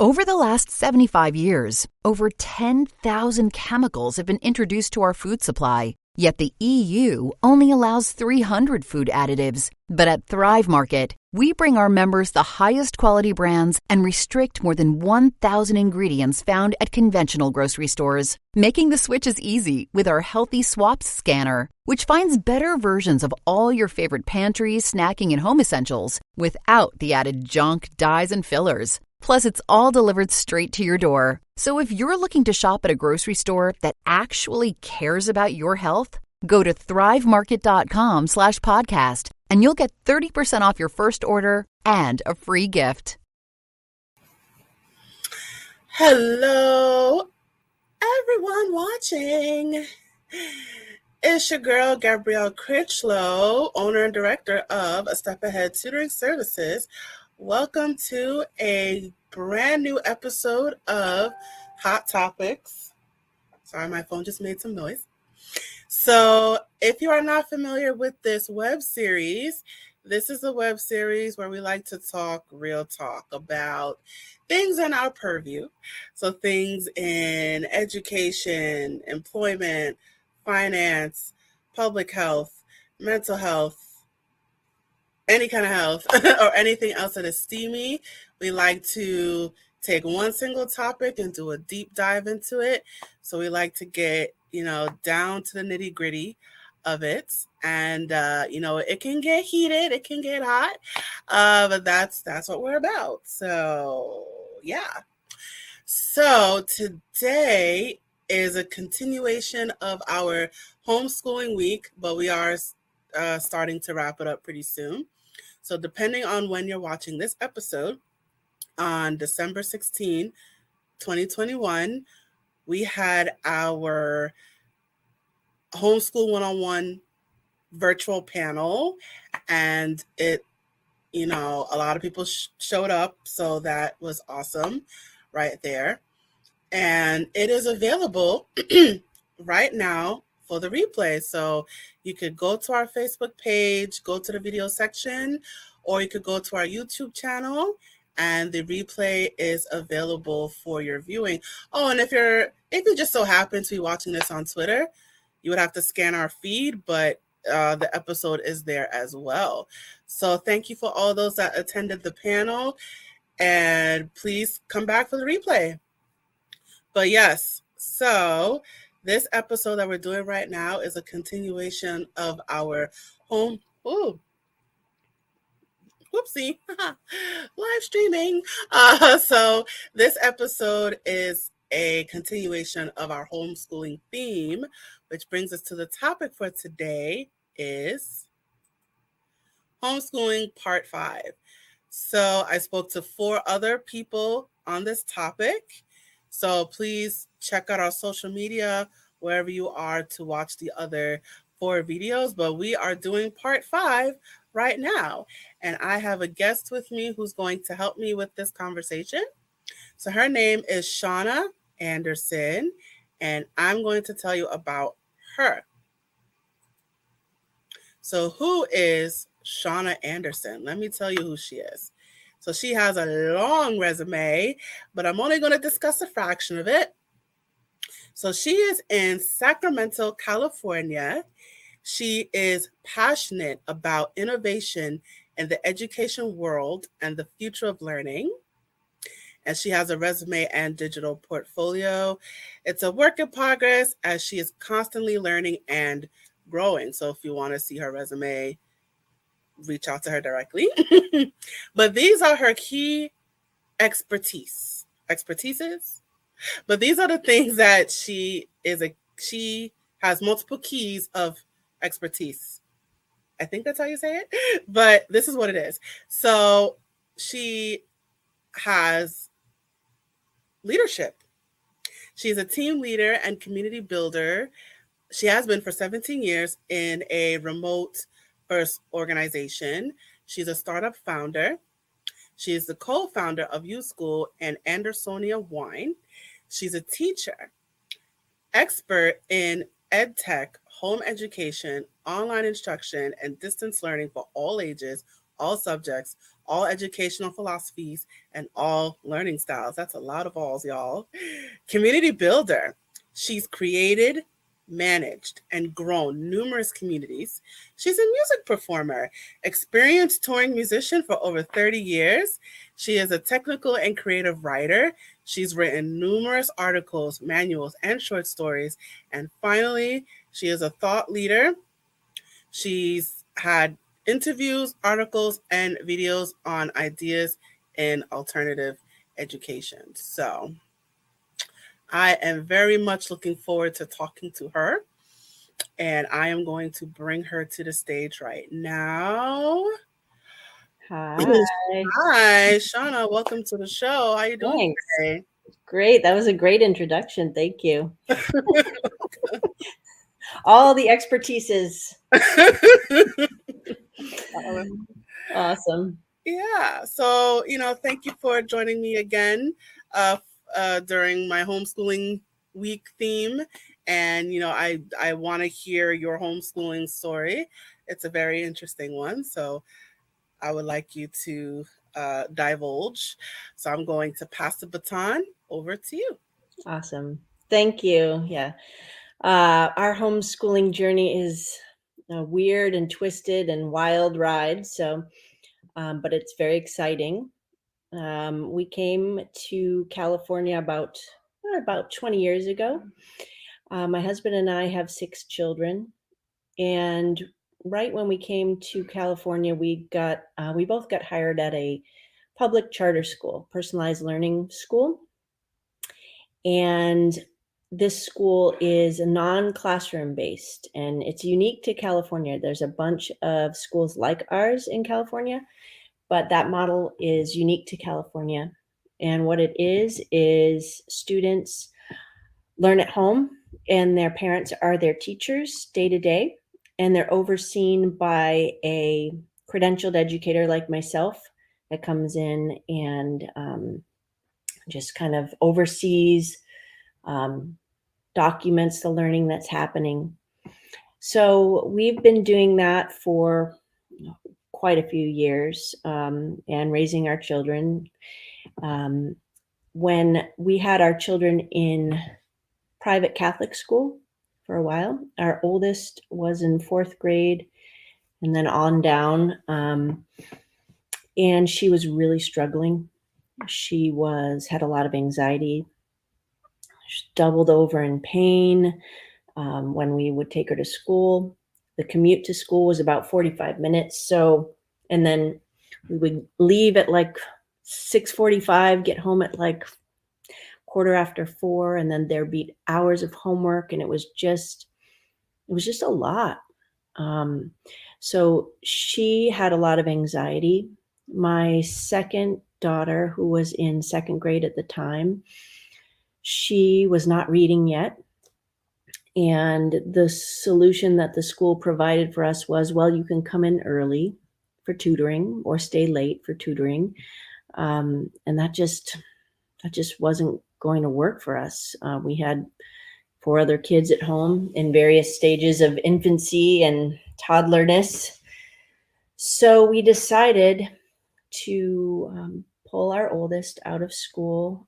Over the last 75 years, over 10,000 chemicals have been introduced to our food supply. Yet the EU only allows 300 food additives. But at Thrive Market, we bring our members the highest quality brands and restrict more than 1,000 ingredients found at conventional grocery stores, making the switches easy with our Healthy Swaps scanner, which finds better versions of all your favorite pantry, snacking, and home essentials without the added junk, dyes, and fillers. Plus, it's all delivered straight to your door. So if you're looking to shop at a grocery store that actually cares about your health, go to thrivemarket.com/podcast and you'll get 30% off your first order and a free gift. Hello, everyone watching. It's your girl, Gabrielle Crichlow, owner and director of A Step Ahead Tutoring Services. Welcome to a brand new episode of Hot Topics. Sorry, my phone just made some noise. So if you are not familiar with this web series, this is a web series where we like to talk real talk about things in our purview. So things in education, employment, finance, public health, mental health, any kind of health, or anything else that is steamy. We like to take one single topic and do a deep dive into it. So we like to get, down to the nitty gritty of it. And, it can get heated, it can get hot, but that's what we're about. So, yeah. So today is a continuation of our homeschooling week, but we are starting to wrap it up pretty soon. So depending on when you're watching this episode, on December 16, 2021, we had our Homeschool 101 virtual panel, and it, a lot of people showed up, so that was awesome right there. And it is available right now for the replay. So you could go to our Facebook page, go to the video section, or you could go to our YouTube channel, and the replay is available for your viewing. Oh, and if you just so happen to be watching this on Twitter, you would have to scan our feed, but the episode is there as well. So thank you for all those that attended the panel, and please come back for the replay. But yes, so this episode that we're doing right now is a continuation of our live streaming. So this episode is a continuation of our homeschooling theme, which brings us to the topic for today is homeschooling part 5. So I spoke to 4 other people on this topic. So please check out our social media wherever you are to watch the other 4 videos. But we are doing part 5 right now. And I have a guest with me who's going to help me with this conversation. So her name is Shauna Anderson, and I'm going to tell you about her. So who is Shauna Anderson? Let me tell you who she is. So she has a long resume, but I'm only going to discuss a fraction of it. So she is in Sacramento, California. She is passionate about innovation in the education world and the future of learning. And she has a resume and digital portfolio. It's a work in progress as she is constantly learning and growing. So if you want to see her resume, reach out to her directly. But these are her key expertises. But these are the things that she has multiple keys of expertise. I think that's how you say it, but this is what it is. So she has leadership. She's a team leader and community builder. She has been for 17 years in a remote first organization. She's a startup founder. She is the co-founder of U School and Andersonia Wine. She's a teacher, expert in EdTech, home education, online instruction, and distance learning for all ages, all subjects, all educational philosophies, and all learning styles. That's a lot of alls, y'all. Community builder. She's created, managed, and grown numerous communities. She's a music performer, experienced touring musician for over 30 years. She is a technical and creative writer. She's written numerous articles, manuals, and short stories. And finally, she is a thought leader. She's had interviews, articles, and videos on ideas in alternative education. So I am very much looking forward to talking to her, and I am going to bring her to the stage right now. Hi. Hi, Shauna. Welcome to the show. How you doing Thanks. today? Great. That was a great introduction. Thank you. All the expertises. Awesome. Yeah. So, thank you for joining me again during my homeschooling week theme. And, I want to hear your homeschooling story. It's a very interesting one. So I would like you to divulge. So I'm going to pass the baton over to you. Awesome. Thank you. Yeah. Our homeschooling journey is a weird and twisted and wild ride. So, but it's very exciting. We came to California about 20 years ago. My husband and I have 6 children, and right when we came to California, we both got hired at a public charter school, personalized learning school. And this school is non-classroom based, and it's unique to California. There's a bunch of schools like ours in California, but that model is unique to California. And what it is students learn at home, and their parents are their teachers day to day, and they're overseen by a credentialed educator like myself that comes in and just kind of oversees, documents the learning that's happening. So we've been doing that for quite a few years, and raising our children. When we had our children in private Catholic school for a while, our oldest was in 4th grade and then on down. And she was really struggling. She had a lot of anxiety. She doubled over in pain when we would take her to school. The commute to school was about 45 minutes. And then we would leave at like 6:45, get home at like 4:15, and then there'd be hours of homework, and it was just a lot. So she had a lot of anxiety. My second daughter, who was in 2nd grade at the time, she was not reading yet. And the solution that the school provided for us was, well, you can come in early for tutoring or stay late for tutoring. And that just wasn't going to work for us. We had 4 other kids at home in various stages of infancy and toddlerness. So we decided to pull our oldest out of school,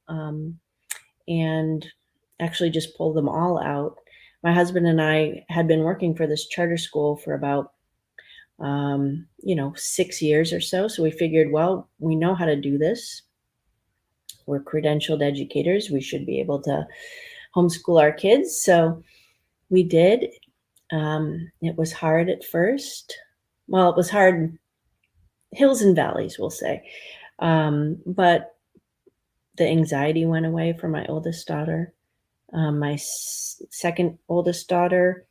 and actually just pull them all out. My husband and I had been working for this charter school for about 6 years or so. So we figured, well, we know how to do this. We're credentialed educators. We should be able to homeschool our kids. So we did. It was hard at first. Well, it was hard, hills and valleys, we'll say. But the anxiety went away for my oldest daughter. My second oldest daughter,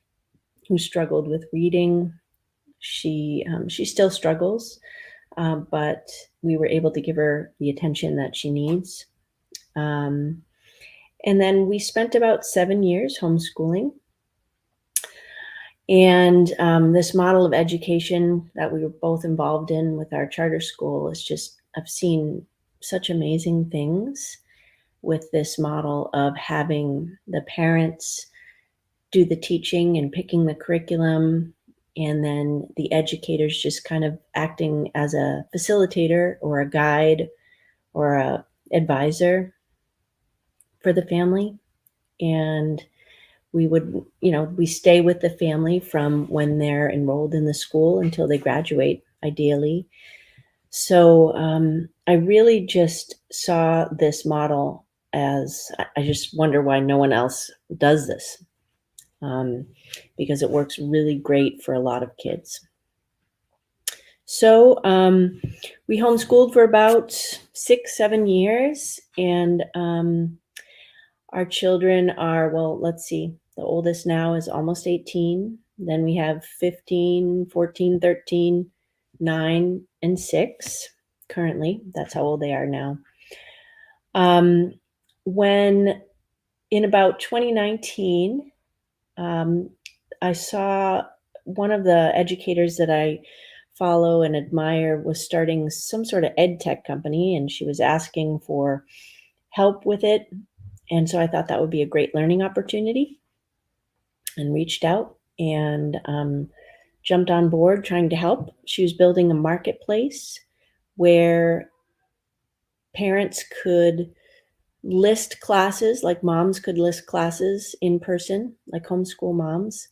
who struggled with reading, she still struggles, but we were able to give her the attention that she needs. And then we spent about 7 years homeschooling. And this model of education that we were both involved in with our charter school is just, I've seen such amazing things with this model of having the parents do the teaching and picking the curriculum, and then the educators just kind of acting as a facilitator or a guide or a advisor for the family. And we would, we stay with the family from when they're enrolled in the school until they graduate, ideally. So I really just saw this model as, I just wonder why no one else does this, because it works really great for a lot of kids. So we homeschooled for about 6-7 years, and our children are, well, let's see, the oldest now is almost 18. Then we have 15, 14, 13, 9, and 6 currently. That's how old they are now. When in about 2019, I saw one of the educators that I follow and admire was starting some sort of ed tech company, and she was asking for help with it. And so I thought that would be a great learning opportunity, and reached out and jumped on board trying to help. She was building a marketplace where parents could list classes, like moms could list classes in person, like homeschool moms,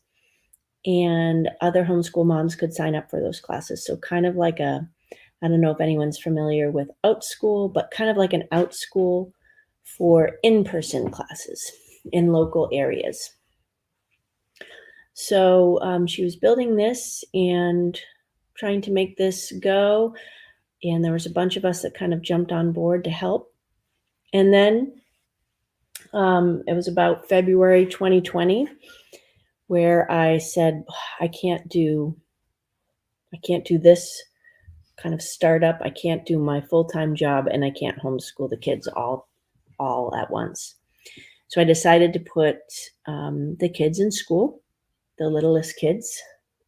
and other homeschool moms could sign up for those classes. So kind of like I don't know if anyone's familiar with OutSchool, but kind of like an OutSchool for in-person classes in local areas. So she was building this and trying to make this go. And there was a bunch of us that kind of jumped on board to help. And then it was about February 2020 where I said, I can't do this kind of startup. I can't do my full-time job, and I can't homeschool the kids all at once. So I decided to put the kids in school, the littlest kids.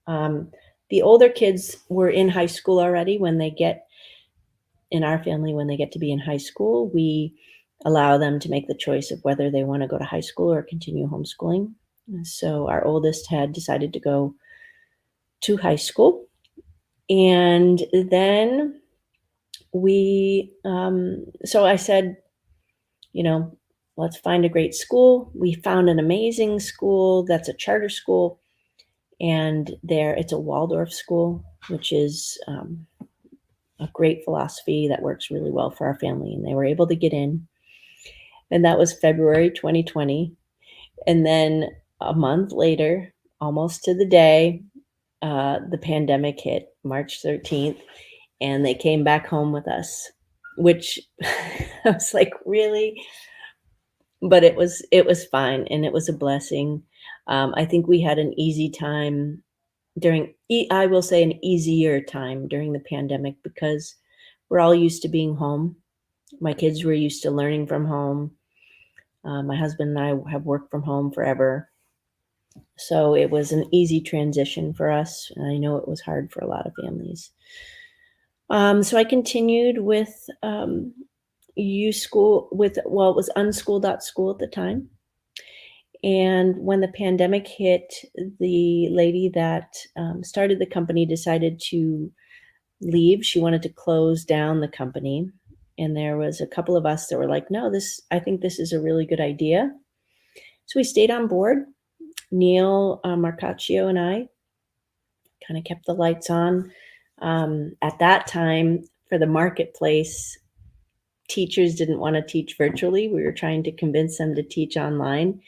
The older kids were in high school already. In our family, when they get to be in high school, we allow them to make the choice of whether they want to go to high school or continue homeschooling. So our oldest had decided to go to high school. And then so I said, let's find a great school. We found an amazing school that's a charter school. And it's a Waldorf school, which is a great philosophy that works really well for our family. And they were able to get in. And that was February 2020. And then a month later, almost to the day, the pandemic hit, March 13th, and they came back home with us, which I was like, really? But it was fine, and it was a blessing. I think we had an easy time I will say an easier time during the pandemic, because we're all used to being home. My kids were used to learning from home. My husband and I have worked from home forever. So it was an easy transition for us. And I know it was hard for a lot of families. So I continued with school it was unschool.school at the time. And when the pandemic hit, the lady that started the company decided to leave. She wanted to close down the company. And there was a couple of us that were like, no, I think this is a really good idea. So we stayed on board. Neil Marcaccio and I kind of kept the lights on. At that time, for the marketplace, teachers didn't want to teach virtually. We were trying to convince them to teach online,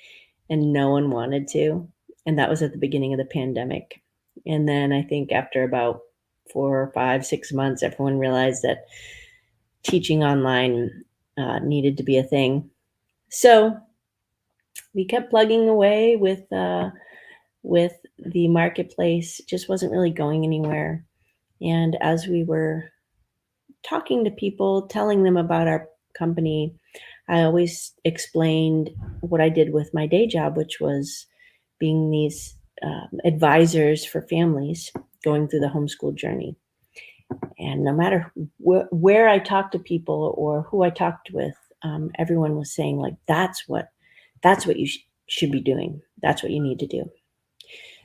and no one wanted to. And that was at the beginning of the pandemic. And then I think after about 4, 5, 6 months, everyone realized that teaching online needed to be a thing. So we kept plugging away with the marketplace. It just wasn't really going anywhere. And as we were talking to people, telling them about our company, I always explained what I did with my day job, which was being these advisors for families going through the homeschool journey. And no matter where I talked to people or who I talked with, everyone was saying, like, that's what you should be doing. That's what you need to do.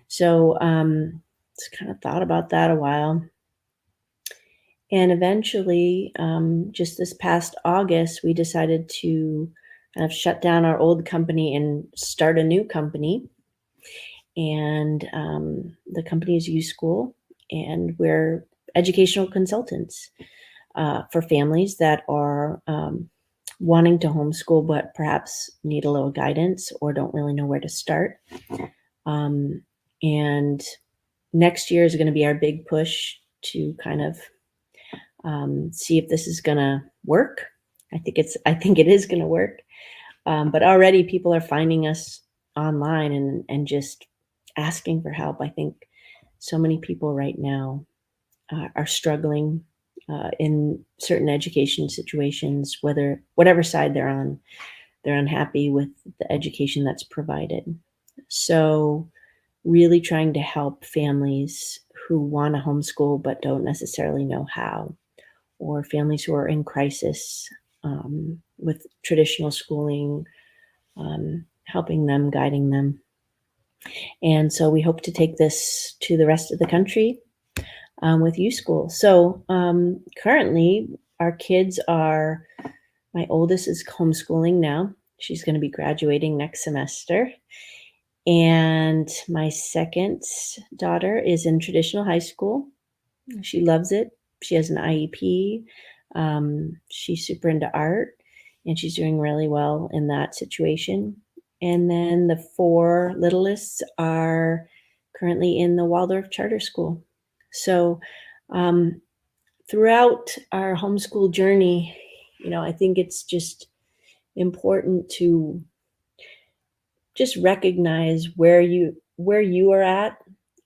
So just kind of thought about that a while. And eventually, just this past August, we decided to kind of shut down our old company and start a new company. And the company is U School, and we're educational consultants for families that are wanting to homeschool, but perhaps need a little guidance or don't really know where to start. And next year is going to be our big push to kind of see if this is going to work. I think it is going to work. But already people are finding us online and just asking for help. I think so many people right now are struggling in certain education situations, whatever side they're on. They're unhappy with the education that's provided. So really trying to help families who want to homeschool but don't necessarily know how, or families who are in crisis with traditional schooling, helping them, guiding them. And so we hope to take this to the rest of the country with U School. So currently our kids are, my oldest is homeschooling now. She's going to be graduating next semester. And my second daughter is in traditional high school. She loves it. She has an IEP. She's super into art, and she's doing really well in that situation. And then the 4 littlest are currently in the Waldorf Charter School. So throughout our homeschool journey, I think it's just important to just recognize where you are at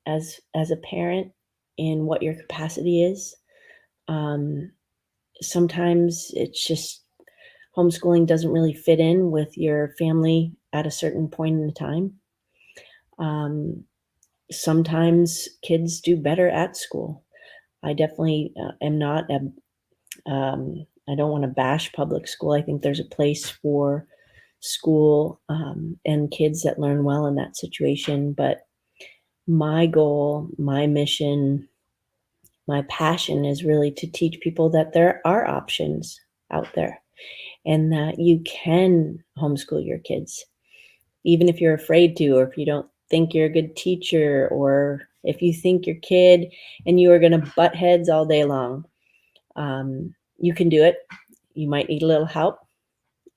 as a parent and what your capacity is. Sometimes it's just homeschooling doesn't really fit in with your family at a certain point in time. Sometimes kids do better at school. I definitely am not I don't want to bash public school. I think there's a place for school and kids that learn well in that situation. But my goal, my mission, my passion is really to teach people that there are options out there and that you can homeschool your kids, even if you're afraid to, or if you don't think you're a good teacher, or if you think your kid and you are going to butt heads all day long. You can do it. You might need a little help.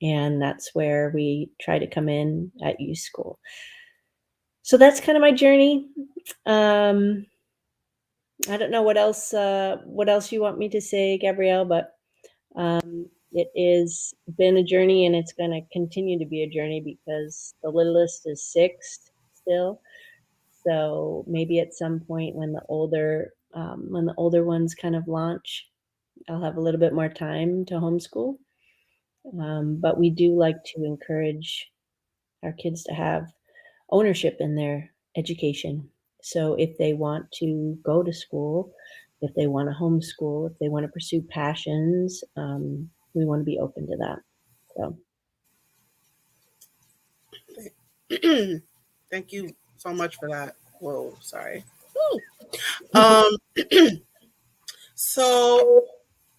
And that's where we try to come in at U School. So that's kind of my journey. I don't know what else you want me to say, Gabrielle, but it has been a journey, and it's going to continue to be a journey because the littlest is 6 still. So maybe at some point when the older ones kind of launch, I'll have a little bit more time to homeschool. But we do like to encourage our kids to have ownership in their education. So if they want to go to school, if they want to homeschool, if they want to pursue passions, we want to be open to that. So Thank you so much for that. Whoa, sorry. Woo. So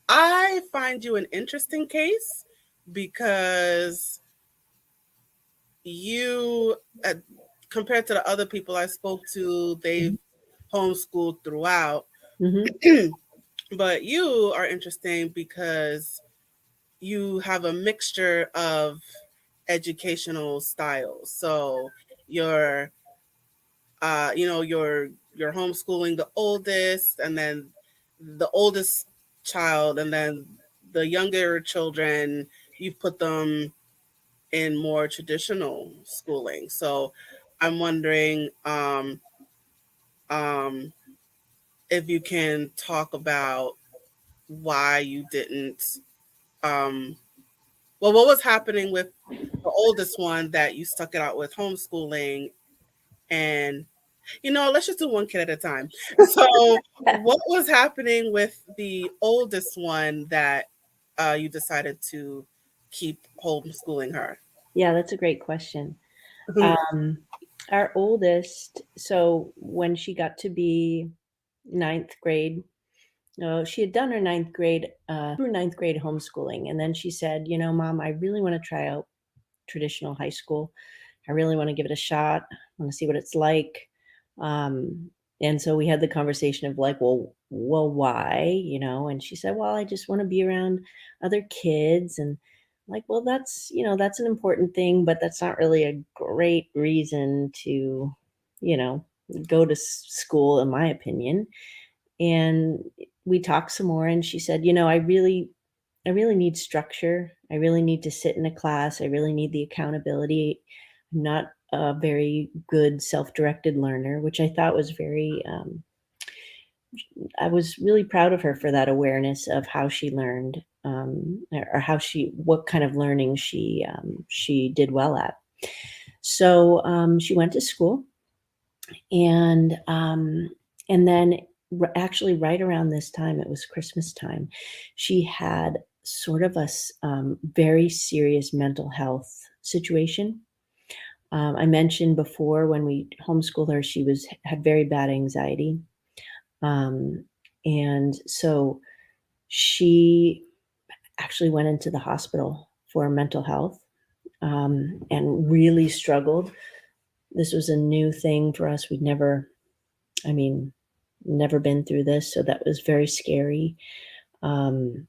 I find you an interesting case because you, compared to the other people I spoke to, they've homeschooled throughout. But you are interesting because you have a mixture of educational styles. So you're you're homeschooling the oldest, and then the oldest child, and then the younger children, you put them in more traditional schooling. So I'm wondering if you can talk about why you didn't what was happening with the oldest one that you stuck it out with homeschooling, and let's just do one kid at a time. So what was happening with the oldest one that you decided to keep homeschooling her? Yeah, that's a great question. Our oldest, so when she got to be ninth grade, she had done her ninth grade through ninth grade homeschooling. And then she said, Mom, I really want to try out traditional high school. I really want to give it a shot. I want to see what it's like. And so we had the conversation of like, well, why, and she said, well, I just want to be around other kids. And like, well, that's an important thing, but that's not really a great reason to, go to school, in my opinion. And we talked some more, and she said, I really need structure. I really need to sit in a class. I really need the accountability. I'm not a very good self-directed learner, which I thought was very, I was really proud of her for that awareness of how she learned, or what kind of learning she did well at. So she went to school, and then actually right around this time, it was Christmas time, she had sort of a very serious mental health situation. I mentioned before when we homeschooled her, she had very bad anxiety. And so she actually went into the hospital for mental health, and really struggled. This was a new thing for us. We'd never been through this. So that was very scary. No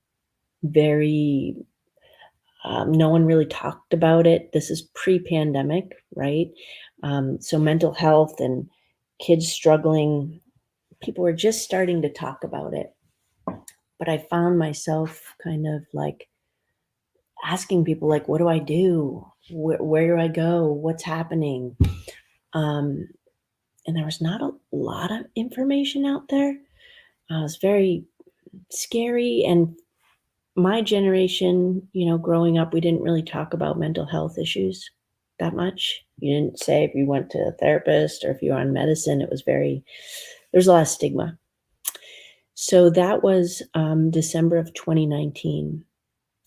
one really talked about it. This is pre-pandemic, right? So mental health and kids struggling, people were just starting to talk about it. But I found myself kind of like asking people, like, what do I do? Where do I go? What's happening? And there was not a lot of information out there. It was very scary. And my generation, growing up, we didn't really talk about mental health issues that much. You didn't say if you went to a therapist or if you were on medicine. There's a lot of stigma. So that was December of 2019.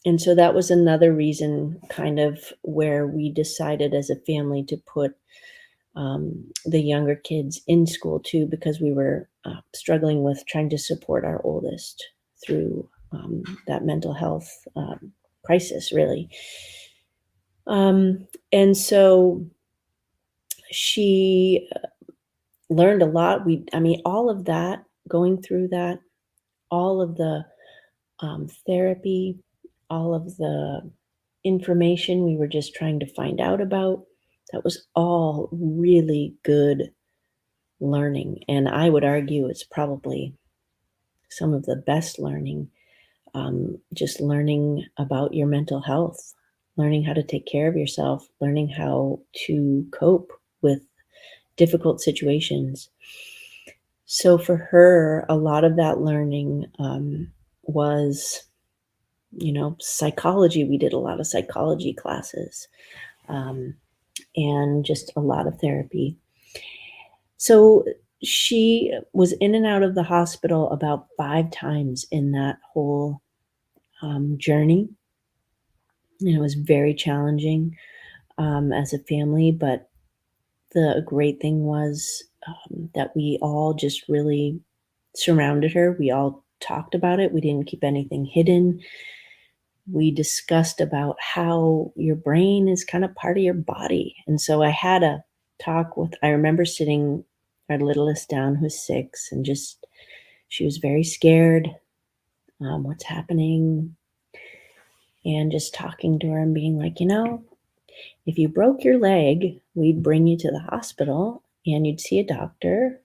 And so that was another reason kind of where we decided as a family to put the younger kids in school too, because we were struggling with trying to support our oldest through that mental health crisis, really. And so she learned a lot. All of that, going through that, all of the therapy, all of the information we were just trying to find out about, that was all really good learning. And I would argue it's probably some of the best learning, just learning about your mental health, learning how to take care of yourself, learning how to cope with difficult situations. So for her, a lot of that learning was, psychology. We did a lot of psychology classes, and just a lot of therapy. So she was in and out of the hospital about 5 times in that whole journey. It was very challenging as a family, but the great thing was that we all just really surrounded her. We all talked about it. We didn't keep anything hidden. We discussed about how your brain is kind of part of your body. And so I had a talk I remember sitting our littlest down, who's 6, and she was very scared. What's happening? And just talking to her and being like, if you broke your leg, we'd bring you to the hospital and you'd see a doctor,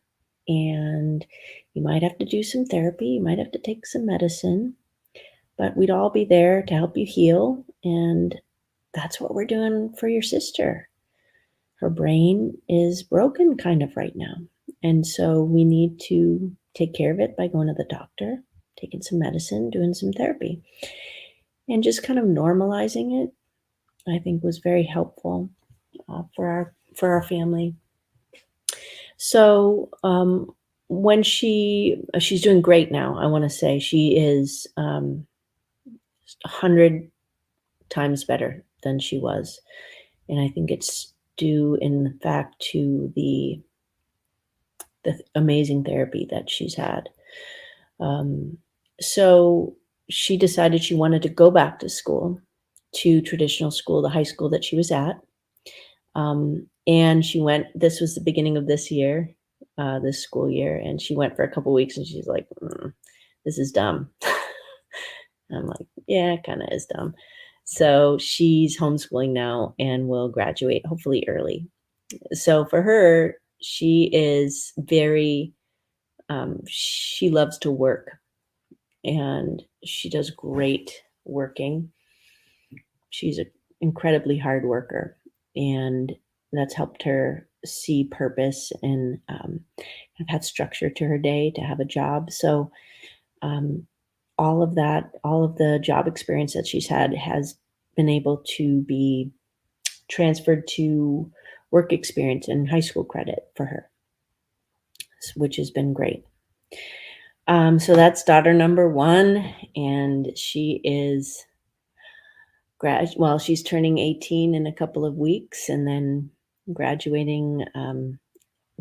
and you might have to do some therapy. You might have to take some medicine, but we'd all be there to help you heal. And that's what we're doing for your sister. Her brain is broken kind of right now. And so we need to take care of it by going to the doctor, taking some medicine, doing some therapy. And just kind of normalizing it, I think, was very helpful for our family. So when she's doing great now, I want to say she is 100 times better than she was. And I think it's due in fact to the amazing therapy that she's had. So she decided she wanted to go back to school, to traditional school, the high school that she was at. And she went, this was the beginning of this year, this school year, and she went for a couple weeks and she's like, this is dumb. I'm like, yeah, it kind of is dumb. So she's homeschooling now and will graduate hopefully early. So for her, she is very, she loves to work and she does great working. She's an incredibly hard worker, and that's helped her see purpose and have structure to her day, to have a job. So all of that, all of the job experience that she's had has been able to be transferred to work experience and high school credit for her, which has been great. So that's daughter number one, and she is she's turning 18 in a couple of weeks, and then graduating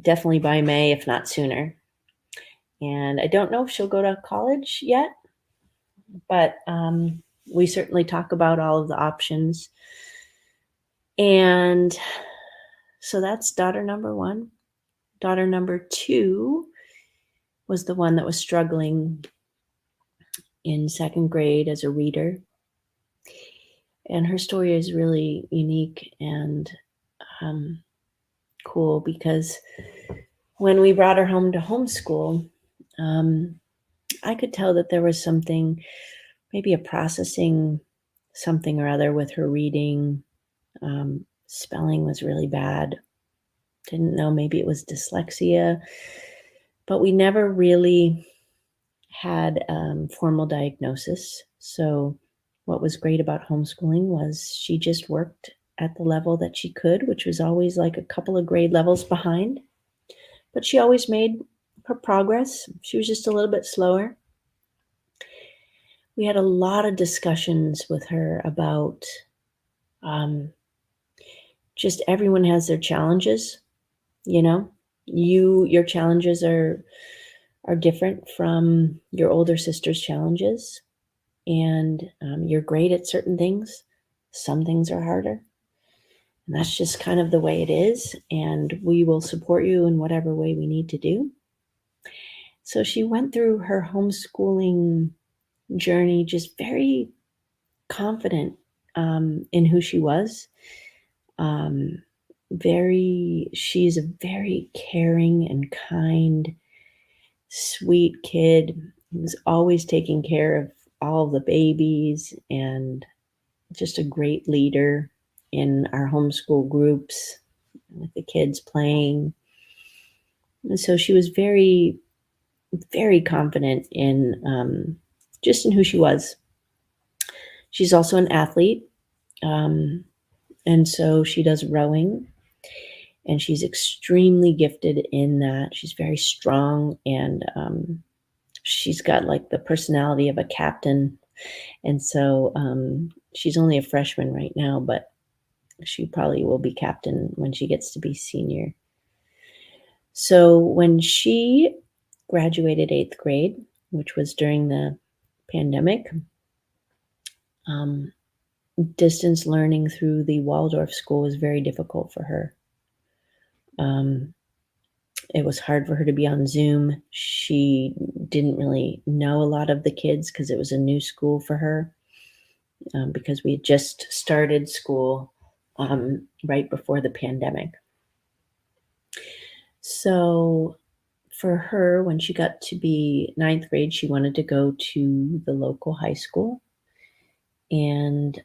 definitely by May, if not sooner. And I don't know if she'll go to college yet, but we certainly talk about all of the options. And so that's daughter number one. Daughter number two was the one that was struggling in second grade as a reader. And her story is really unique and cool, because when we brought her home to homeschool, I could tell that there was something, maybe a processing something or other with her reading. Spelling was really bad. Didn't know, maybe it was dyslexia, but we never really had formal diagnosis. So what was great about homeschooling was she just worked at the level that she could, which was always like a couple of grade levels behind, but she always made her progress. She was just a little bit slower. We had a lot of discussions with her about just everyone has their challenges, you know. Your challenges are different from your older sister's challenges, and you're great at certain things. Some things are harder, and that's just kind of the way it is, and we will support you in whatever way we need to do. So she went through her homeschooling journey just very confident in who she was. She's a very caring and kind, sweet kid who was always taking care of all the babies, and just a great leader in our homeschool groups with the kids playing. And so she was very, very confident in just in who she was. She's also an athlete. And so she does rowing, and she's extremely gifted in that. She's very strong, and she's got like the personality of a captain. And so she's only a freshman right now, but she probably will be captain when she gets to be senior. So when she graduated 8th grade, which was during the pandemic, distance learning through the Waldorf school was very difficult for her. It was hard for her to be on Zoom. She didn't really know a lot of the kids because it was a new school for her, because we had just started school right before the pandemic. So for her, when she got to be 9th grade, she wanted to go to the local high school. And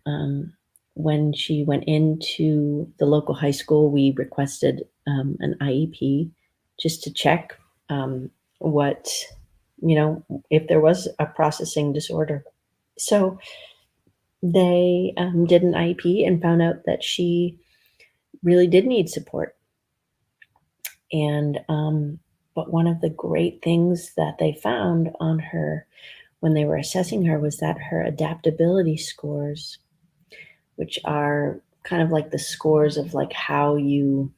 when she went into the local high school, we requested an IEP just to check what, if there was a processing disorder. So they did an IEP and found out that she really did need support. And but one of the great things that they found on her when they were assessing her was that her adaptability scores, which are kind of like the scores of like how you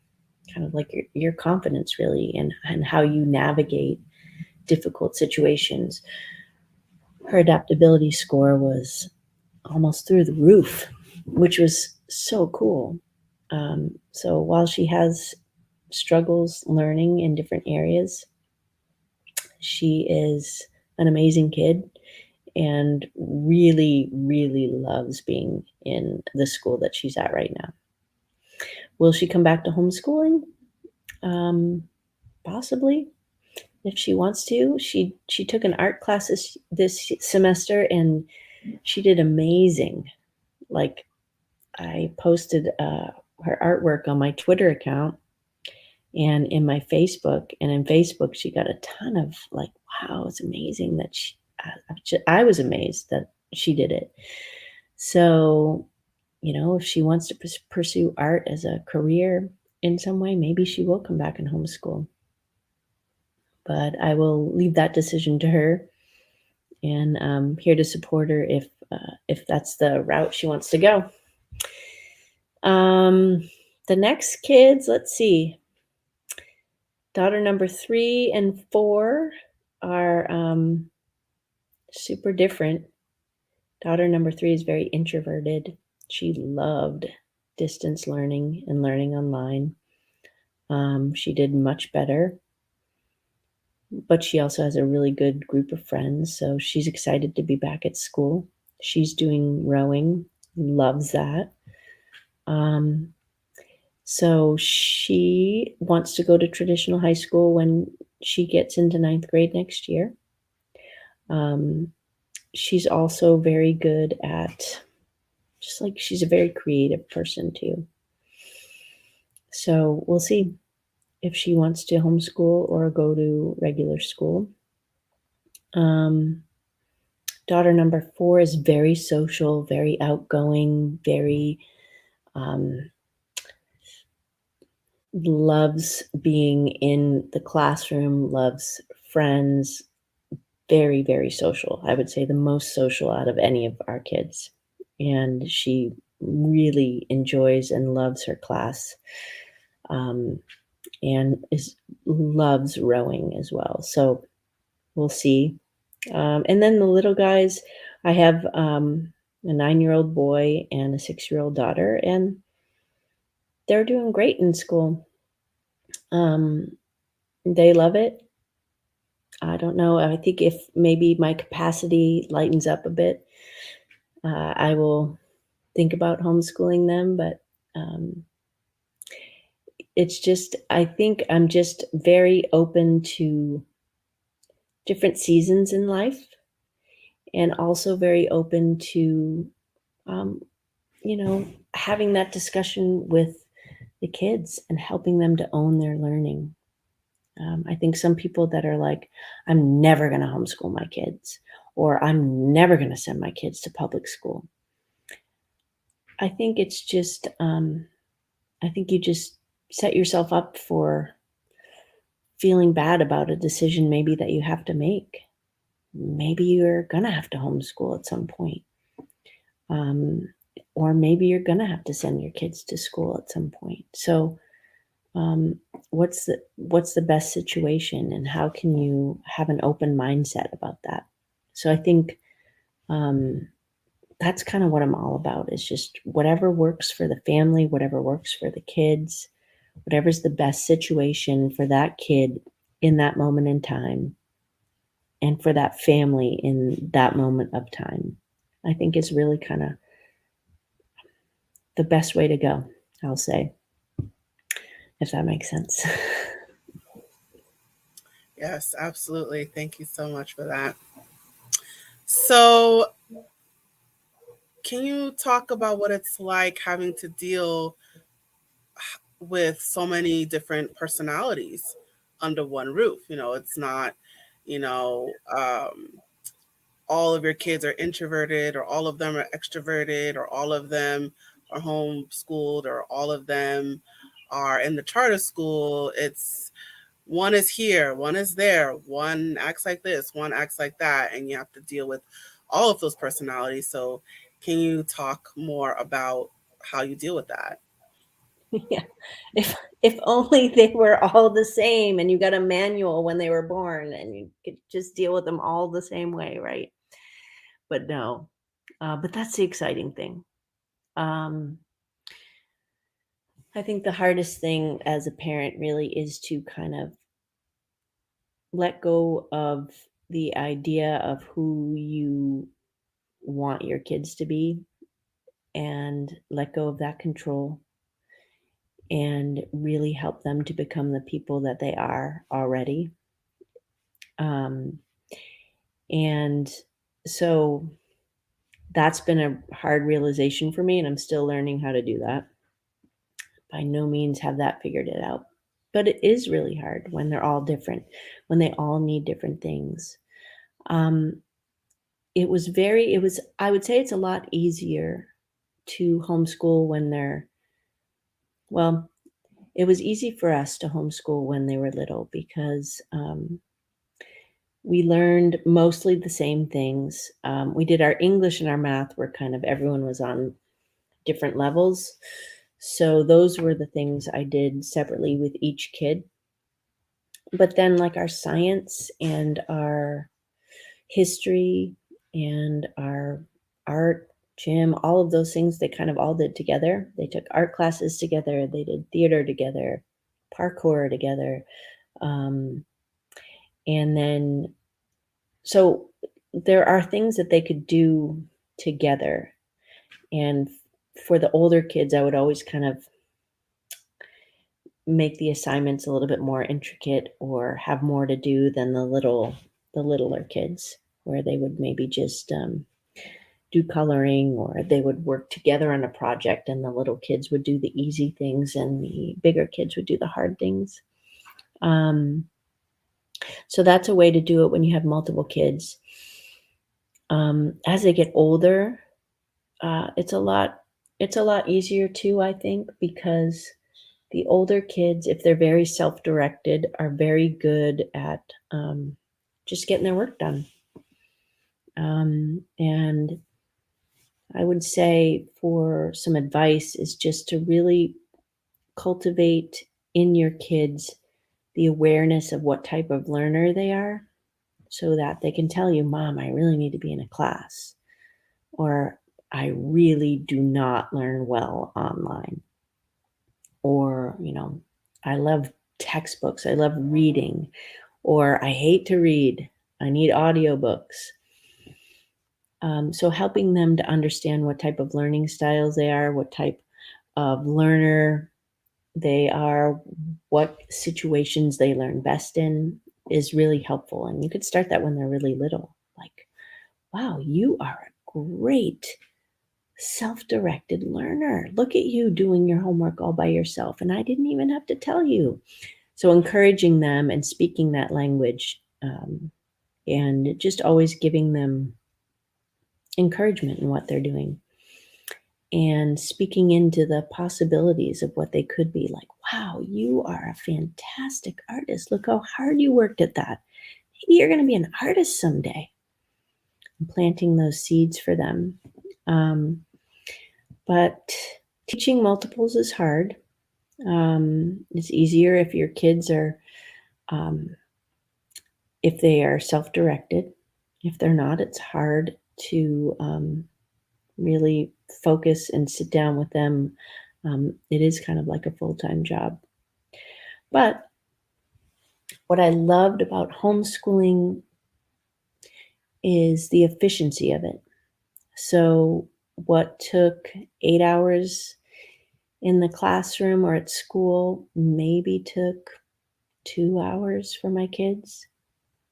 kind of like your confidence really, and how you navigate difficult situations. Her adaptability score was almost through the roof, which was so cool. So while she has struggles learning in different areas, she is an amazing kid and really, really loves being in the school that she's at right now. Will she come back to homeschooling? Possibly, if she wants to. She took an art class this semester, and she did amazing. Like, I posted her artwork on my Twitter account and in my Facebook, and in Facebook she got a ton of like, wow, it's amazing that I was amazed that she did it. So, if she wants to pursue art as a career in some way, maybe she will come back and homeschool. But I will leave that decision to her, and I'm here to support her if that's the route she wants to go. The next kids, let's see. Daughter number 3 and 4 are super different. Daughter number 3 is very introverted. She loved distance learning and learning online. She did much better, but she also has a really good group of friends, so she's excited to be back at school. She's doing rowing, loves that. So she wants to go to traditional high school when she gets into 9th grade next year. She's also very good at, just like, she's a very creative person too. So we'll see if she wants to homeschool or go to regular school. Daughter number 4 is very social, very outgoing, very loves being in the classroom, loves friends, very, very social. I would say the most social out of any of our kids. And she really enjoys and loves her class, and loves rowing as well. So we'll see. And then the little guys, I have a 9-year-old boy and a 6-year-old daughter, and they're doing great in school. They love it. I don't know. I think if maybe my capacity lightens up a bit, I will think about homeschooling them. But it's just, I think I'm just very open to different seasons in life, and also very open to, having that discussion with the kids and helping them to own their learning. I think some people that are like, I'm never going to homeschool my kids, or I'm never going to send my kids to public school. I think it's just, I think you just set yourself up for feeling bad about a decision maybe that you have to make. Maybe you're going to have to homeschool at some point. Or maybe you're going to have to send your kids to school at some point. So what's the best situation, and how can you have an open mindset about that? So I think that's kind of what I'm all about, is just whatever works for the family, whatever works for the kids, whatever's the best situation for that kid in that moment in time, and for that family in that moment of time, I think is really kind of the best way to go, I'll say, if that makes sense. Yes, absolutely. Thank you so much for that. So, can you talk about what it's like having to deal with so many different personalities under one roof? It's not, you know, all of your kids are introverted, or all of them are extroverted, or all of them are homeschooled, or all of them are in the charter school. It's one is here, one is there, one acts like this, one acts like that, and you have to deal with all of those personalities. So, can you talk more about how you deal with that. Yeah. If only they were all the same and you got a manual when they were born and you could just deal with them all the same way, right? But no. But that's the exciting thing. I think the hardest thing as a parent really is to kind of let go of the idea of who you want your kids to be and let go of that control and really help them to become the people that they are already. And so that's been a hard realization for me, and I'm still learning how to do that. By no means have that figured it out, but it is really hard when they're all different, when they all need different things. I would say it's a lot easier to homeschool when it was easy for us to homeschool when they were little because we learned mostly the same things. We did our English and our math were everyone was on different levels. So those were the things I did separately with each kid. But then like our science and our history and our art, gym, all of those things, they kind of all did together. They took art classes together. They did theater together, parkour together. And then, so there are things that they could do together. And for the older kids, I would always kind of make the assignments a little bit more intricate or have more to do than the littler kids, where they would maybe just do coloring, or they would work together on a project and the little kids would do the easy things and the bigger kids would do the hard things. So that's a way to do it when you have multiple kids. As they get older, it's a lot easier too, I think, because the older kids, if they're very self-directed, are very good at just getting their work done. And I would say for some advice is just to really cultivate in your kids the awareness of what type of learner they are, so that they can tell you, Mom, I really need to be in a class, or I really do not learn well online, or, I love textbooks, I love reading, or I hate to read, I need audiobooks. So helping them to understand what type of learning styles they are, what type of learner they are, what situations they learn best in is really helpful. And you could start that when they're really little. Like, wow, you are a great self-directed learner. Look at you doing your homework all by yourself, and I didn't even have to tell you. So encouraging them and speaking that language, and just always giving them encouragement in what they're doing and speaking into the possibilities of what they could be. Like, wow, you are a fantastic artist. Look how hard you worked at that. Maybe you're going to be an artist someday. And planting those seeds for them. But teaching multiples is hard. It's easier if your kids are, if they are self-directed. If they're not, it's hard to really focus and sit down with them. It is kind of like a full-time job. But what I loved about homeschooling is the efficiency of it. So what took 8 hours in the classroom or at school maybe took 2 hours for my kids.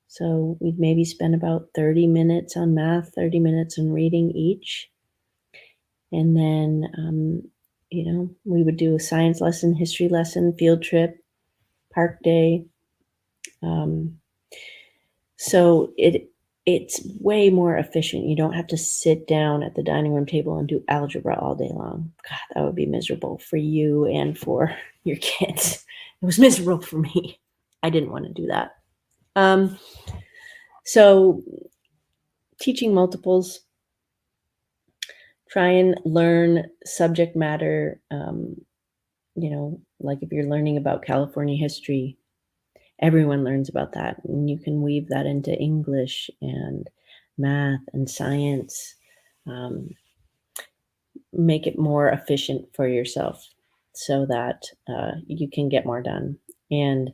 So we'd maybe spend about 30 minutes on math, 30 minutes on reading each. And then, we would do a science lesson, history lesson, field trip, park day. So it's way more efficient. You don't have to sit down at the dining room table and do algebra all day long. God, that would be miserable for you and for your kids. It was miserable for me. I didn't want to do that. So teaching multiples, try and learn subject matter, like if you're learning about California history, everyone learns about that. And you can weave that into English and math and science. Make it more efficient for yourself so that you can get more done. And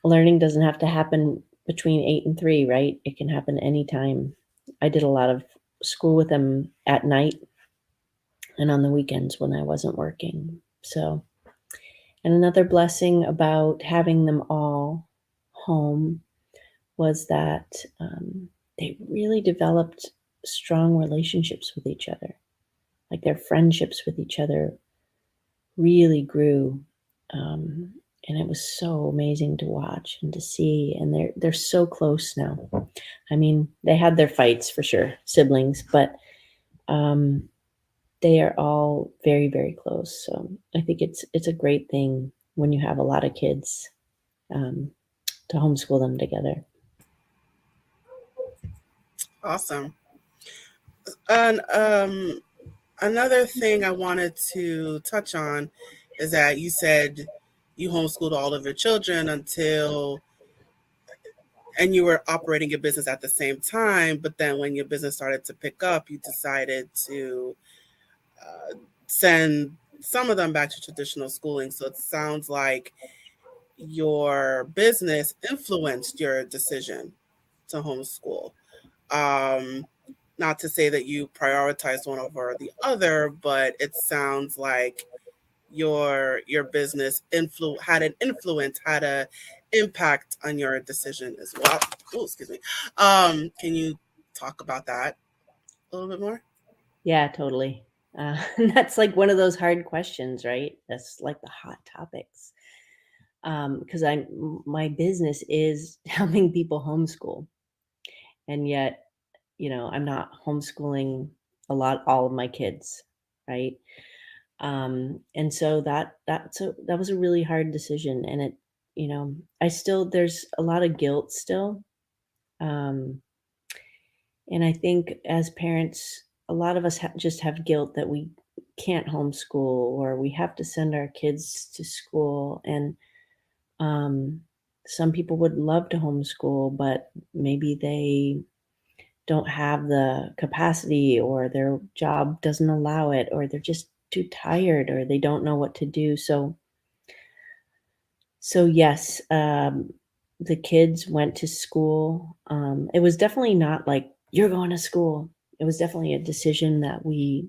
learning doesn't have to happen between 8 and 3, right? It can happen anytime. I did a lot of school with them at night and on the weekends when I wasn't working. So, and another blessing about having them all home was that they really developed strong relationships with each other. Like their friendships with each other really grew. And it was so amazing to watch and to see. And they're so close now. I mean, they had their fights for sure, siblings, but they are all very, very close. So I think it's a great thing when you have a lot of kids to homeschool them together. Awesome. And another thing I wanted to touch on is that you said you homeschooled all of your children and you were operating your business at the same time, but then when your business started to pick up, you decided to send some of them back to traditional schooling. So it sounds like your business influenced your decision to homeschool. Um, Not to say that you prioritized one over the other, but it sounds like your business had an influence, had a impact on your decision as well. Oh, excuse me. Can you talk about that a little bit more? Yeah, totally. That's like one of those hard questions, right? That's like the hot topics. Because my business is helping people homeschool, and yet, I'm not homeschooling all of my kids, right? And so that was a really hard decision, and there's a lot of guilt still. Um, and I think as parents, a lot of us just have guilt that we can't homeschool or we have to send our kids to school. And some people would love to homeschool, but maybe they don't have the capacity or their job doesn't allow it, or they're just too tired, or they don't know what to do. So yes, the kids went to school. It was definitely not like, you're going to school. It was definitely a decision that we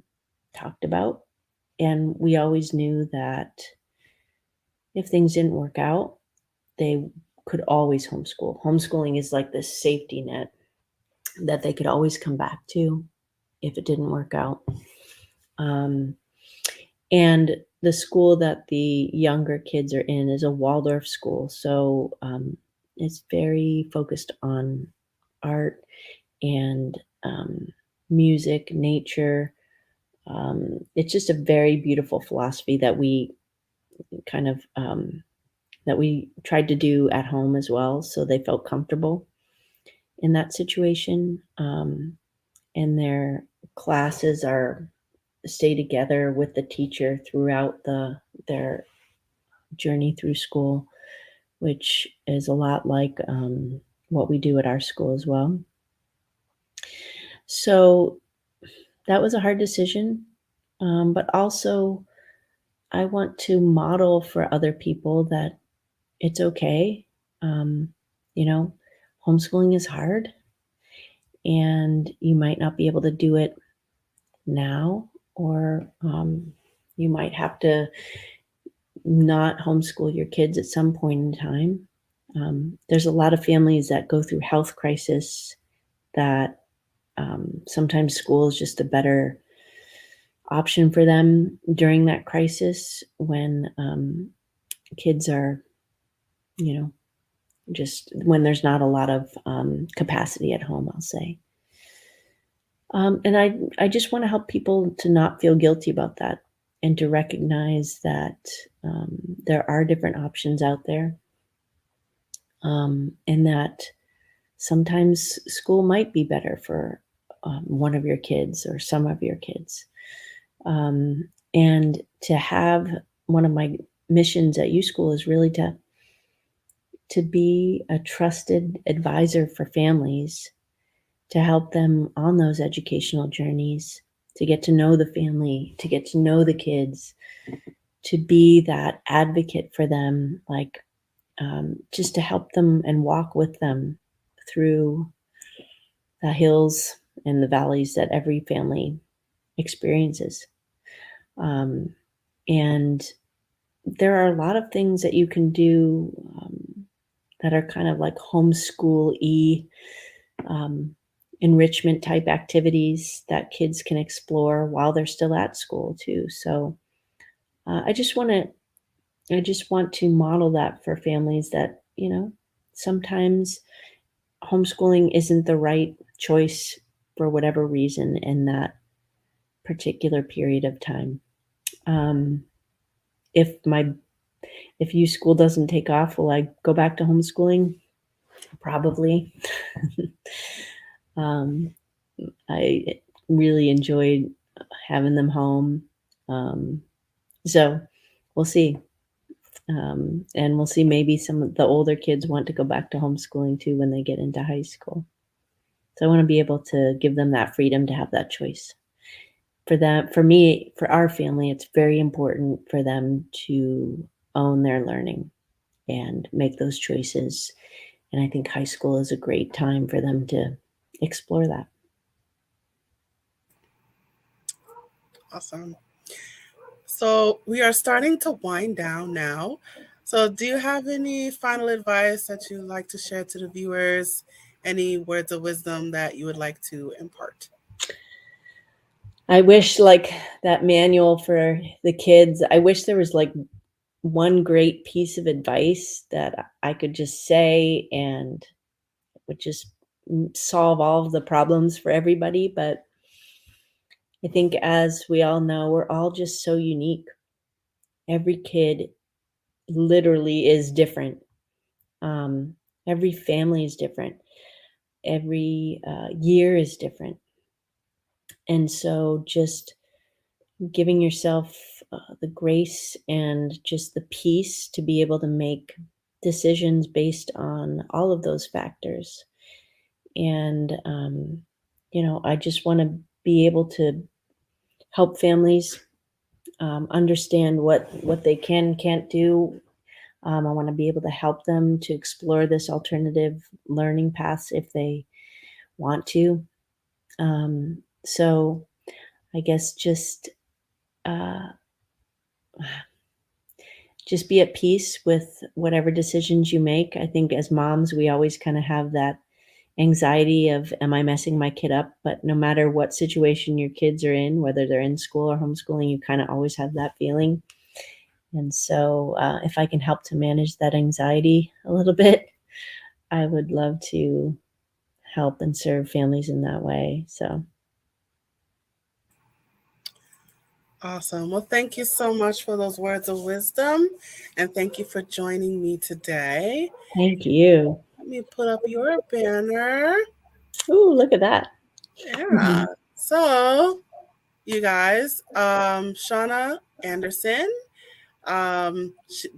talked about. And we always knew that if things didn't work out, they could always homeschool. Homeschooling is like this safety net that they could always come back to if it didn't work out. And the school that the younger kids are in is a Waldorf school. So it's very focused on art and music, nature. It's just a very beautiful philosophy that we kind of that we tried to do at home as well. So they felt comfortable in that situation. And their classes stay together with the teacher throughout their journey through school, which is a lot like what we do at our school as well. So that was a hard decision, but also I want to model for other people that it's okay. Homeschooling is hard, and you might not be able to do it now, or you might have to not homeschool your kids at some point in time. There's a lot of families that go through health crisis that sometimes school is just a better option for them during that crisis when kids are, just when there's not a lot of capacity at home, I'll say. And I just want to help people to not feel guilty about that and to recognize that there are different options out there, and that sometimes school might be better for one of your kids or some of your kids. And to have one of my missions at U-School is really to be a trusted advisor for families, to help them on those educational journeys, to get to know the family, to get to know the kids, to be that advocate for them, like just to help them and walk with them through the hills and the valleys that every family experiences. And there are a lot of things that you can do that are kind of like homeschool-y enrichment type activities that kids can explore while they're still at school too. So I just want to model that for families that, sometimes homeschooling isn't the right choice for whatever reason in that particular period of time. If U-School doesn't take off, will I go back to homeschooling? Probably. I really enjoyed having them home. So we'll see. And we'll see, maybe some of the older kids want to go back to homeschooling too when they get into high school. So I want to be able to give them that freedom to have that choice. For me, for our family, it's very important for them to own their learning and make those choices. And I think high school is a great time for them to explore that. Awesome. So we are starting to wind down now. So do you have any final advice that you'd like to share to the viewers? Any words of wisdom that you would like to impart? I wish, like that manual for the kids, I wish there was like one great piece of advice that I could just say and would just solve all of the problems for everybody. But I think, as we all know, we're all just so unique. Every kid literally is different. Every family is different. Every year is different. And so just giving yourself the grace and just the peace to be able to make decisions based on all of those factors. And, I just want to be able to help families understand what they can and can't do. I want to be able to help them to explore this alternative learning paths if they want to. So I guess uh, just be at peace with whatever decisions you make. I think as moms, we always kind of have that anxiety of, am I messing my kid up? But no matter what situation your kids are in, whether they're in school or homeschooling, you kind of always have that feeling. And so if I can help to manage that anxiety a little bit, I would love to help and serve families in that way. So. Awesome. Well, thank you so much for those words of wisdom. And thank you for joining me today. Thank you. Let me put up your banner. Ooh, look at that. Yeah. So, you guys, Shauna Anderson,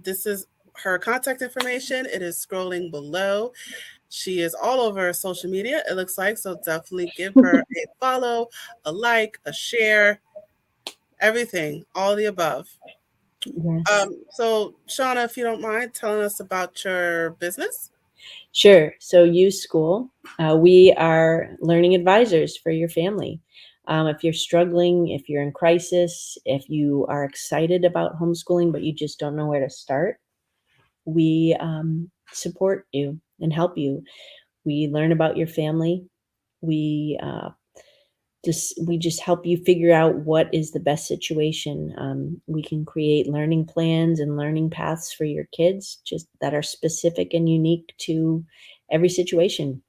this is her contact information. It is scrolling below. She is all over social media, it looks like. So definitely give her a follow, a like, a share, everything, all the above. Yes. So Shauna, if you don't mind telling us about your business. Sure. So U-School, we are learning advisors for your family. If you're struggling, if you're in crisis, if you are excited about homeschooling, but you just don't know where to start, we support you and help you. We learn about your family. We just help you figure out what is the best situation. We can create learning plans and learning paths for your kids, just that are specific and unique to every situation.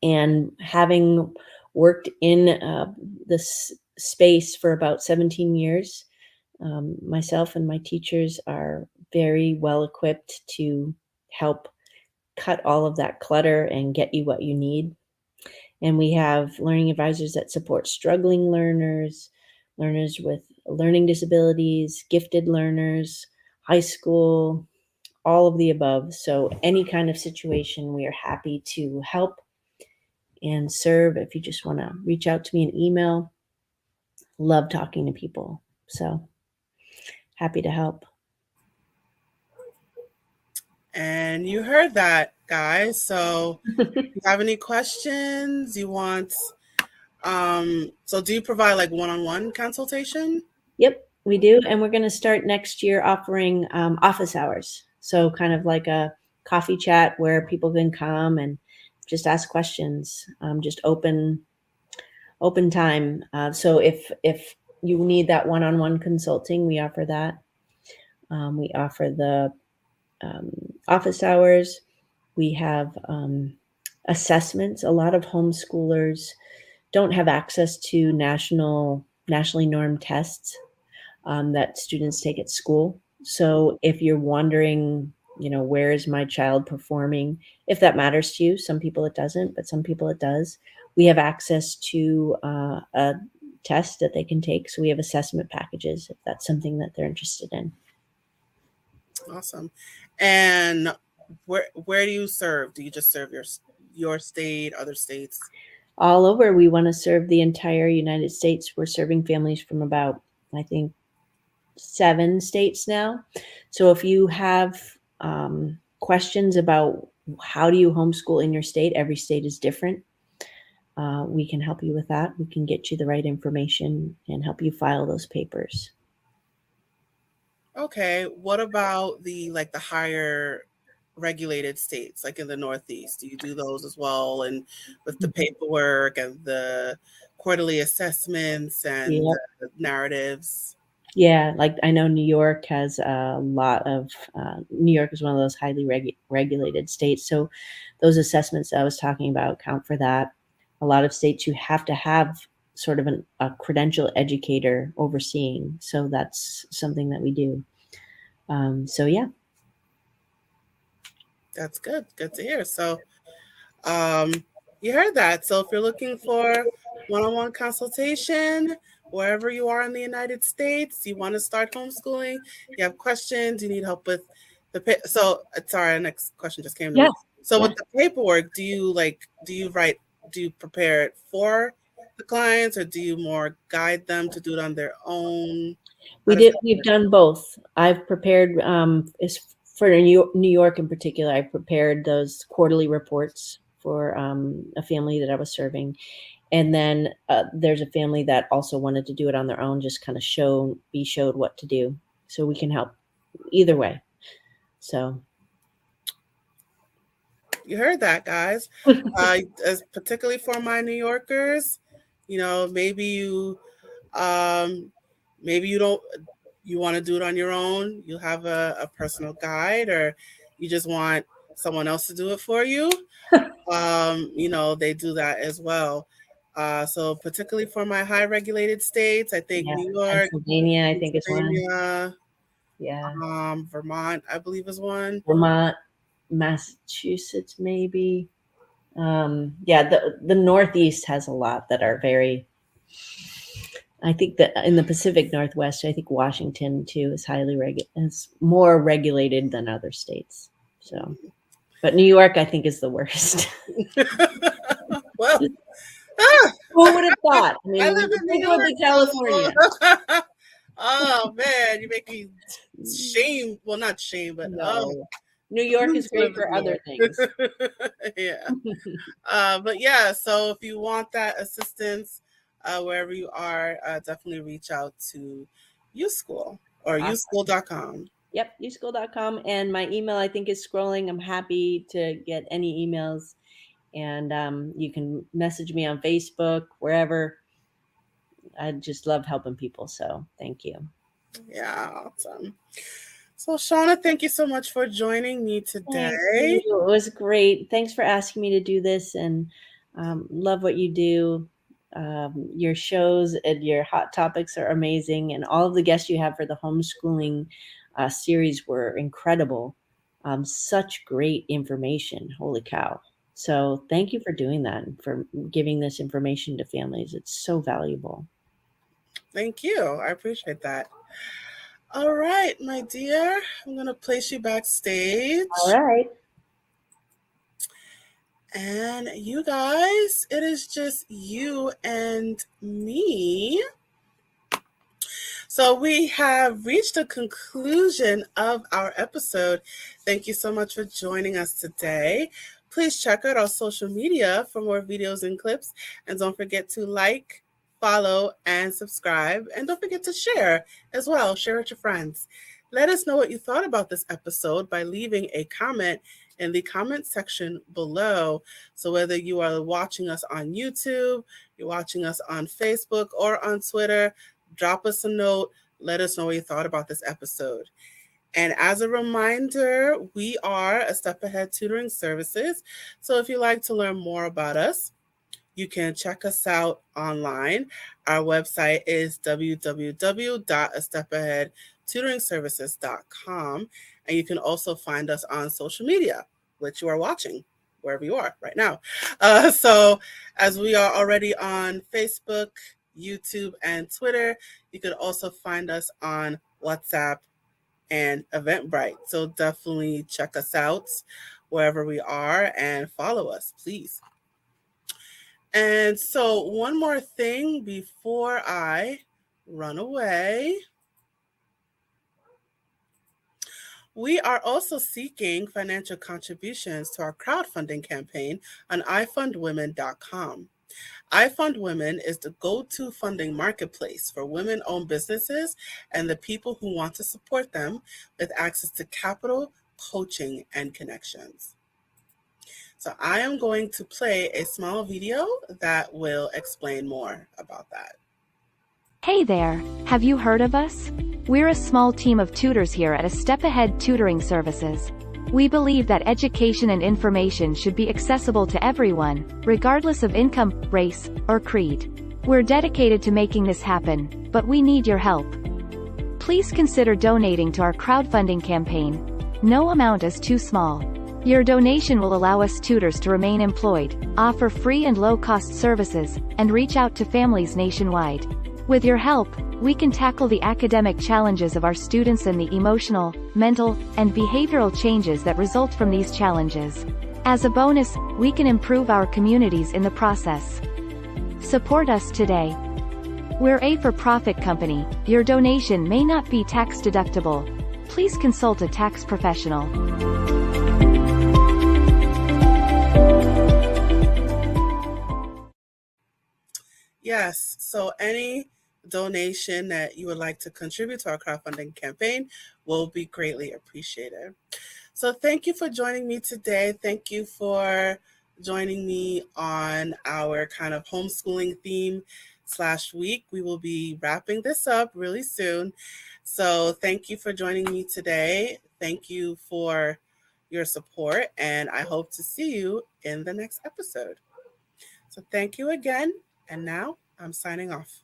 And having worked in this space for about 17 years, myself and my teachers are very well equipped to help cut all of that clutter and get you what you need. And we have learning advisors that support struggling learners, learners with learning disabilities, gifted learners, high school, all of the above. So any kind of situation, we are happy to help and serve. If you just want to reach out to me an email, love talking to people. So happy to help. And you heard that, guys. So if you have any questions, you want, so do you provide like one-on-one consultation? Yep, we do. And we're going to start next year offering office hours. So kind of like a coffee chat where people can come and just ask questions, just open time. So if you need that one-on-one consulting, we offer that. We offer the office hours. We have assessments. A lot of homeschoolers don't have access to nationally normed tests that students take at school. So if you're wondering, where is my child performing, if that matters to you, some people it doesn't, but some people it does. We have access to a test that they can take. So we have assessment packages if that's something that they're interested in. Awesome. And where do you serve? Do you just serve your state, other states? All over. We want to serve the entire United States. We're serving families from about, I think, 7 states now. So if you have questions about how do you homeschool in your state, every state is different. We can help you with that. We can get you the right information and help you file those papers. Okay. What about the higher regulated states, like in the Northeast? Do you do those as well? And with the paperwork and the quarterly assessments and Yep. the narratives? Yeah, like I know New York has a lot of, New York is one of those highly regulated states. So those assessments I was talking about count for that. A lot of states you have to have sort of a credential educator overseeing. So that's something that we do. So yeah. That's good. Good to hear. So you heard that. So if you're looking for one-on-one consultation, wherever you are in the United States, you want to start homeschooling, you have questions, you need help with so sorry, next question just came to Yeah. me. So Yeah. with the paperwork, do you prepare it for the clients, or do you more guide them to do it on their own? We've done both. I've prepared, for New York in particular, I prepared those quarterly reports for a family that I was serving. And then there's a family that also wanted to do it on their own, just kind of be showed what to do. So we can help either way. So you heard that, guys. As particularly for my New Yorkers, maybe you don't, you want to do it on your own. You have a personal guide, or you just want someone else to do it for you. They do that as well. So particularly for my high regulated states, I think yeah, New York, Pennsylvania, I think is one. Pennsylvania, Yeah, Vermont, I believe is one. Vermont, Massachusetts, maybe. Yeah, the Northeast has a lot that are very. I think that in the Pacific Northwest, I think Washington too is is more regulated than other states. So, but New York, I think, is the worst. Well, Who would have thought? I mean, I live in New go to York, California. so oh man, you make me shame. Well, not shame, but No, New York is great for other things. Yeah. But yeah, so if you want that assistance, wherever you are, definitely reach out to USchool or uschool.com. Yep, uschool.com. And my email, I think, is scrolling. I'm happy to get any emails. And you can message me on Facebook, wherever. I just love helping people. So thank you. Yeah, awesome. So Shauna, thank you so much for joining me today. It was great. Thanks for asking me to do this, and love what you do. Your shows and your hot topics are amazing, and all of the guests you have for the homeschooling series were incredible. Such great information. Holy cow. So thank you for doing that and for giving this information to families. It's so valuable. Thank you. I appreciate that. All right, my dear, I'm going to place you backstage. All right. And you guys, it is just you and me. So we have reached the conclusion of our episode. Thank you so much for joining us today. Please check out our social media for more videos and clips. And don't forget to like, follow, and subscribe. And don't forget to share as well. Share with your friends. Let us know what you thought about this episode by leaving a comment in the comment section below. So whether you are watching us on YouTube, you're watching us on Facebook or on Twitter, drop us a note. Let us know what you thought about this episode. And as a reminder, we are A Step Ahead Tutoring Services. So if you'd like to learn more about us, you can check us out online. Our website is www.astepaheadtutoringservices.com. And you can also find us on social media, which you are watching wherever you are right now. So as we are already on Facebook, YouTube, and Twitter, you can also find us on WhatsApp and Eventbrite. So definitely check us out wherever we are and follow us, please. And so one more thing before I run away. We are also seeking financial contributions to our crowdfunding campaign on ifundwomen.com. iFundWomen is the go-to funding marketplace for women-owned businesses and the people who want to support them with access to capital, coaching, and connections. So I am going to play a small video that will explain more about that. Hey there, have you heard of us? We're a small team of tutors here at A Step Ahead Tutoring Services. We believe that education and information should be accessible to everyone, regardless of income, race, or creed. We're dedicated to making this happen, but we need your help. Please consider donating to our crowdfunding campaign. No amount is too small. Your donation will allow us tutors to remain employed, offer free and low-cost services, and reach out to families nationwide. With your help, we can tackle the academic challenges of our students and the emotional, mental, and behavioral changes that result from these challenges. As a bonus, we can improve our communities in the process. Support us today. We're a for-profit company. Your donation may not be tax-deductible. Please consult a tax professional. Yes, so any donation that you would like to contribute to our crowdfunding campaign will be greatly appreciated. So thank you for joining me today. Thank you for joining me on our kind of homeschooling theme / week. We will be wrapping this up really soon. So thank you for joining me today. Thank you for your support, and I hope to see you in the next episode. So thank you again. And now I'm signing off.